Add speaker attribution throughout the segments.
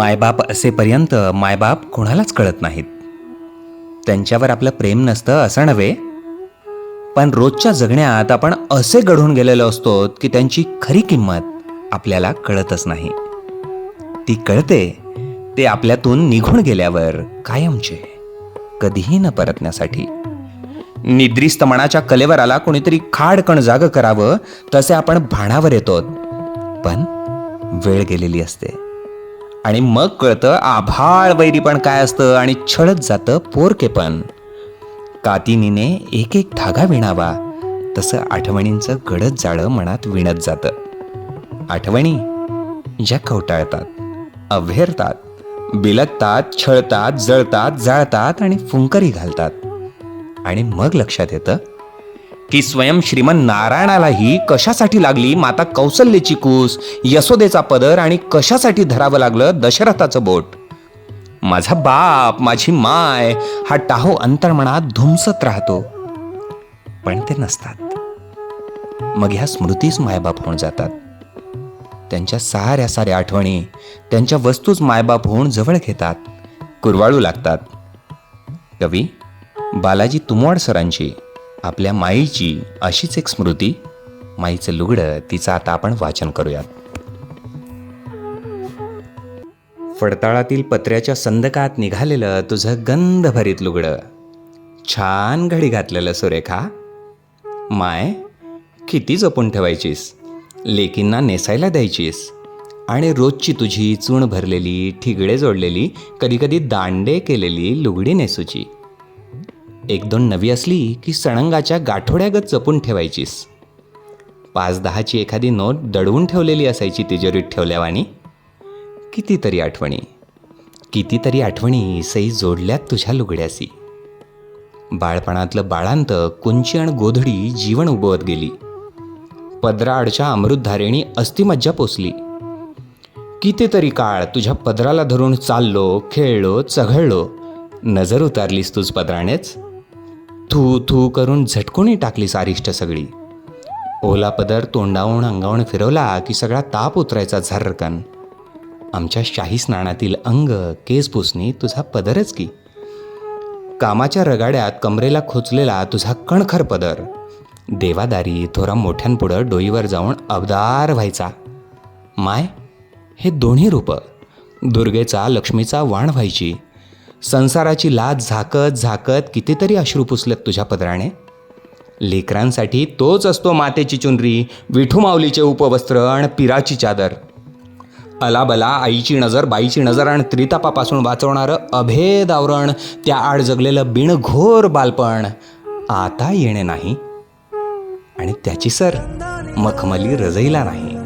Speaker 1: मायबाप असेपर्यंत मायबाप कोणालाच कळत नाहीत. त्यांच्यावर आपलं प्रेम नसतं असं नव्हे, पण रोजच्या जगण्यात आपण असे घडून गेलेलो असतो की त्यांची खरी किंमत आपल्याला कळतच नाही. ती कळते ते आपल्यातून निघून गेल्यावर, कायमचे, कधीही न परतण्यासाठी. निद्रिस्त मनाच्या कलेवराला कोणीतरी खाडकण जाग करावं तसे आपण भानावर येतो, पण वेळ गेलेली असते आणि मग कळतं आभाळ वैरीपण काय असतं आणि छळत जातं पोरकेपण. कातिनीने एक एक धागा विणावा तसं आठवणींचं गडद जाळं मनात विणत जातं. आठवणी ज्या कवटाळतात, अव्हेरतात, बिलगतात, छळतात, जळतात, जाळतात आणि फुंकरी घालतात. आणि मग लक्षात येतं की स्वयं श्रीमन नारायणालाही कशासाठी लागली माता कौसल्याची कूस, यशोदेचा पदर आणि कशासाठी धरावं लागलं दशरथाचं बोट. माझा बाप, माझी माय हा टाहो अंतर्मनात धुमसत राहतो, पण ते नसतात. मग ह्या स्मृतीच मायबाप होऊन जातात. त्यांच्या साऱ्या आठवणी त्यांच्या वस्तूच मायबाप होऊन जवळ घेतात, कुरवाळू लागतात. कवी बालाजी तुमवाड सरांची आपल्या माईची अशीच एक स्मृती, माईचं लुगडं, तिचं आता आपण वाचन करूयात. फडताळातील पत्र्याच्या संदकात निघालेलं तुझं गंधभरीत लुगडं, छान घडी घातलेलं सुरेखा. माय, किती जपून ठेवायचीस, लेकींना नेसायला द्यायचीस आणि रोजची तुझी चूण भरलेली, ठिगळे जोडलेली, कधीकधी दांडे केलेली लुगडी नेसूची. एक दोन नवी असली की सणंगाच्या गाठोड्यागत जपून ठेवायचीस. 5-10ची एखादी नोट दडवून ठेवलेली असायची तिजोरीत ठेवल्यावानी. कितीतरी आठवणी सई जोडल्यात तुझ्या लुगड्यासी. बाळपणातलं बाळांत, कुंची आणि गोधडी जीवन उगवत गेली. पदराआडच्या अमृतधारेणी अस्थिमज्जा पोचली. कितीतरी काळ तुझ्या पदराला धरून चाललो, खेळलो, चघळलो. नजर उतारलीस तूच पदरानेच. थू थू करून झटकूनही टाकलीस आरिष्ट सगळी. ओला पदर तोंडावून अंगावून फिरवला की सगळा ताप उतरायचा झर्रकन. आमच्या शाही स्नानातील अंग, केस पुसणी तुझा पदरच की. कामाच्या रगाड्यात कमरेला खोचलेला तुझा कणखर पदर देवादारी थोरा मोठ्यांपुढं डोईवर जाऊन अबदार व्हायचा. माय, हे दोन्ही रूप दुर्गेचा, लक्ष्मीचा वाण व्हायची. संसाराची लाज झाकत झाकत कितीतरी अश्रू पुसलेत तुझ्या पदराने. लेकरांसाठी तोच असतो मातेची चुनरी, विठू माऊलीचे उपवस्त्र आणि पिराची चादर. अलाबला आईची नजर, बाईची नजर आणि त्रितापापासून वाचवणारं अभेद आवरण, त्या आड जगलेलं बिणघोर बालपण आता येणे नाही. आणि त्याची सर मखमली रजईला नाही.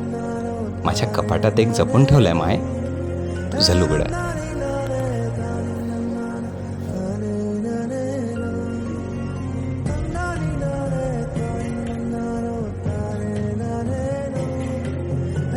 Speaker 1: माझ्या कपाटात एक जपून ठेवलंय माय, तुझं लुगडं.